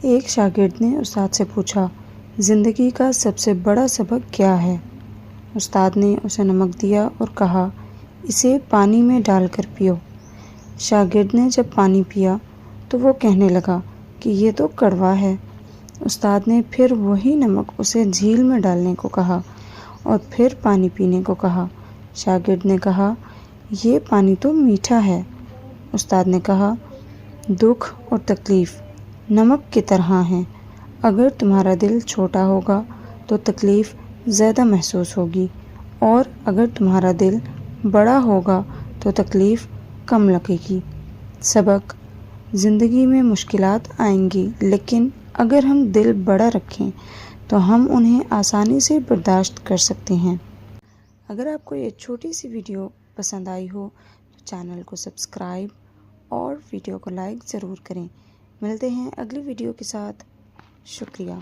ایک شاگرد نے استاد سے پوچھا، زندگی کا سب سے بڑا سبق کیا ہے؟ استاد نے اسے نمک دیا اور کہا، اسے پانی میں ڈال کر پیو۔ شاگرد نے جب پانی پیا تو وہ کہنے لگا کہ یہ تو کڑوا ہے۔ استاد نے پھر وہی نمک اسے جھیل میں ڈالنے کو کہا اور پھر پانی پینے کو کہا۔ شاگرد نے کہا، یہ پانی تو میٹھا ہے۔ استاد نے کہا، دکھ اور تکلیف نمک کی طرح ہیں۔ اگر تمہارا دل چھوٹا ہوگا تو تکلیف زیادہ محسوس ہوگی، اور اگر تمہارا دل بڑا ہوگا تو تکلیف کم لگے گی۔ سبق: زندگی میں مشکلات آئیں گی، لیکن اگر ہم دل بڑا رکھیں تو ہم انہیں آسانی سے برداشت کر سکتے ہیں۔ اگر آپ کو یہ چھوٹی سی ویڈیو پسند آئی ہو تو چینل کو سبسکرائب اور ویڈیو کو لائک ضرور کریں۔ ملتے ہیں اگلی ویڈیو کے ساتھ۔ شکریہ۔